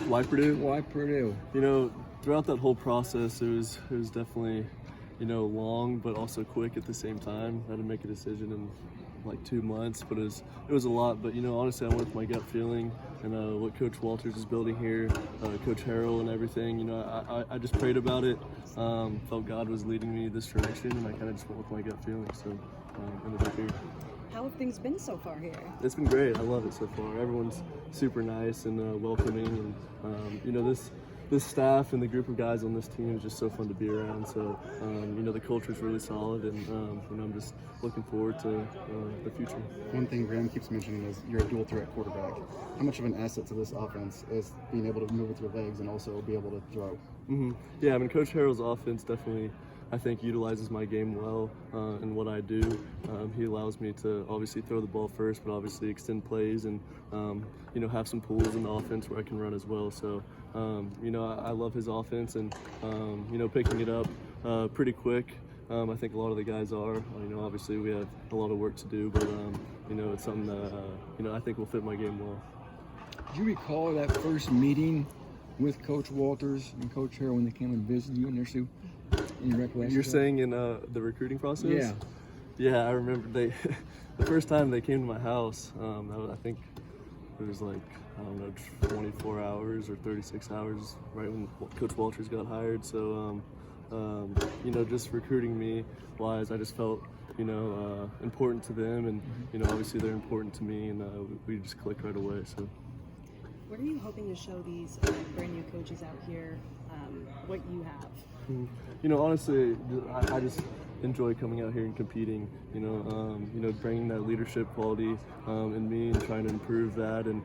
Why Purdue? Why Purdue? Throughout that whole process, it was definitely, long but also quick at the same time. I had to make a decision in like 2 months, but it was a lot. But honestly, I went with my gut feeling and what Coach Walters is building here, Coach Harrell and everything. I just prayed about it, felt God was leading me this direction, and I kind of just went with my gut feeling. So ended up here. How have things been so far here? It's been great. I love it so far. Everyone's super nice and welcoming, and this staff and the group of guys on this team is just so fun to be around. So the culture is really solid, and I'm just looking forward to the future. One thing Graham keeps mentioning is you're a dual threat quarterback. How much of an asset to this offense is being able to move with your legs and also be able to throw? Mm-hmm. Yeah, Coach Harrell's offense definitely, I think, utilizes my game well in what I do. He allows me to obviously throw the ball first, but obviously extend plays and have some pools in the offense where I can run as well. So I love his offense, and picking it up pretty quick. I think a lot of the guys are. Obviously we have a lot of work to do, but it's something that I think will fit my game well. Do you recall that first meeting with Coach Walters and Coach Harrell when they came and visited you in their suit? Any recollection? You're saying in the recruiting process? Yeah. Yeah, I remember the first time they came to my house. I think it was like 24 hours or 36 hours right when Coach Walters got hired. So just recruiting me wise, I just felt important to them, and obviously they're important to me, and we just clicked right away. So. What are you hoping to show these brand new coaches out here what you have? Honestly, I just enjoy coming out here and competing. Bringing that leadership quality in me and trying to improve that, and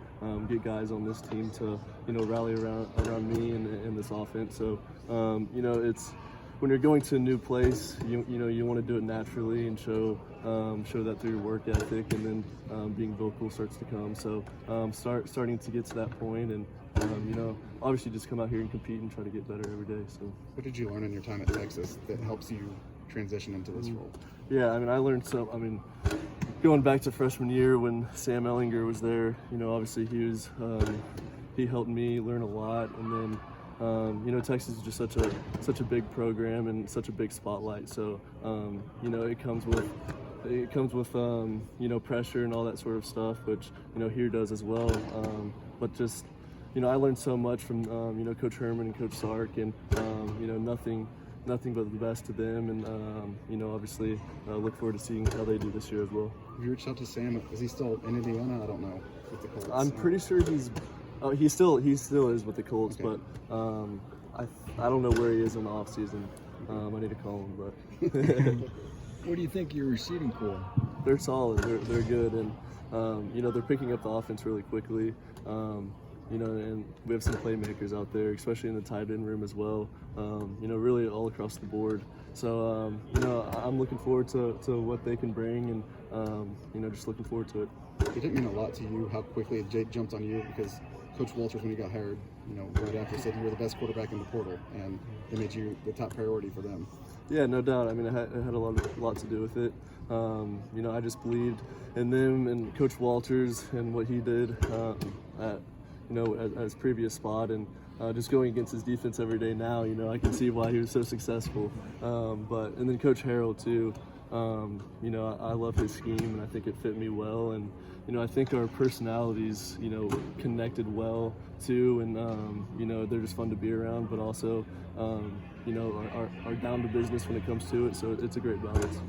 get guys on this team to rally around me and this offense. So it's when you're going to a new place, you want to do it naturally and show that through your work ethic, and then being vocal starts to come. So starting to get to that point, and obviously just come out here and compete and try to get better every day. So what did you learn in your time at Texas that helps you transition into this role? Yeah, I learned going back to freshman year when Sam Ellinger was there, obviously he helped me learn a lot, and then Texas is just such a big program and such a big spotlight. So it comes with pressure and all that sort of stuff, which here does as well. But just I learned so much from Coach Herman and Coach Sark, and nothing but the best to them, and obviously look forward to seeing how they do this year as well. Have you reached out to Sam? Is he still in Indiana? I don't know. With the Colts. I'm pretty sure he still is with the Colts, okay. But I don't know where he is in the off season. I need to call him, but. What do you think of your receiving core? They're solid. They're good, and they're picking up the offense really quickly. And we have some playmakers out there, especially in the tight end room as well. Really all across the board. So I'm looking forward to what they can bring, and just looking forward to it. It didn't mean a lot to you how quickly Jake jumped on you, because Coach Walters, when he got hired, right after, said you were the best quarterback in the portal, and they made you the top priority for them. Yeah, no doubt. it had a lot to do with it. I just believed in them and Coach Walters and what he did at his previous spot, and just going against his defense every day now, I can see why he was so successful. And then Coach Harrell too. I love his scheme, and I think it fit me well, and I think our personalities connected well too, and they're just fun to be around, but also are down to business when it comes to it. So it's a great balance.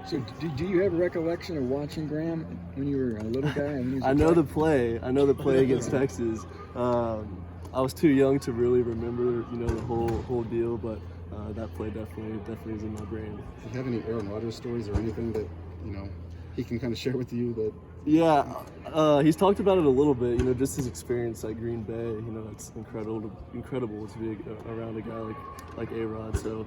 So do you have a recollection of watching Graham when you were a little guy? I know the play against Texas. I was too young to really remember the whole deal, but that play definitely is in my brain. Do you have any Aaron Rodgers stories or anything that he can kind of share with you? That he's talked about it a little bit. Just his experience at Green Bay. It's incredible to be around a guy like A-Rod. So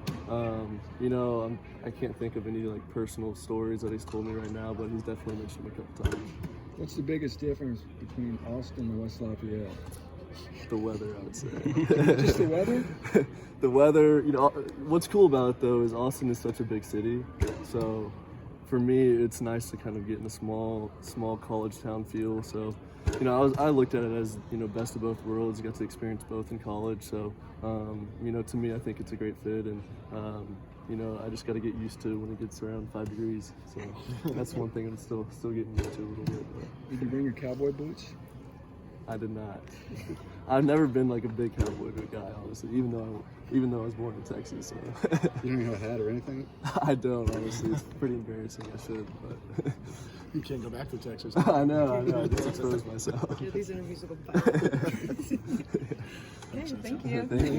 I can't think of any personal stories that he's told me right now, but he's definitely mentioned them a couple times. What's the biggest difference between Austin and West Lafayette? The weather, I would say. Just the weather? The weather. What's cool about it though is Austin is such a big city. So for me, it's nice to kind of get in a small college town feel. So, you know, I looked at it as, you know, best of both worlds. Got to experience both in college. So, you know, to me, I think it's a great fit, and you know, I just got to get used to when it gets around 5 degrees. So that's one thing I'm still getting used to a little bit. But Did you bring your cowboy boots? I did not. I've never been like a big cowboy boot guy, honestly. Even though I was born in Texas. So. You don't even have a hat or anything? I don't, honestly. It's pretty embarrassing. I should, but You can't go back to Texas. I know. I just exposed myself. Yeah, these interviews will go viral. Okay, thank you. Thank you.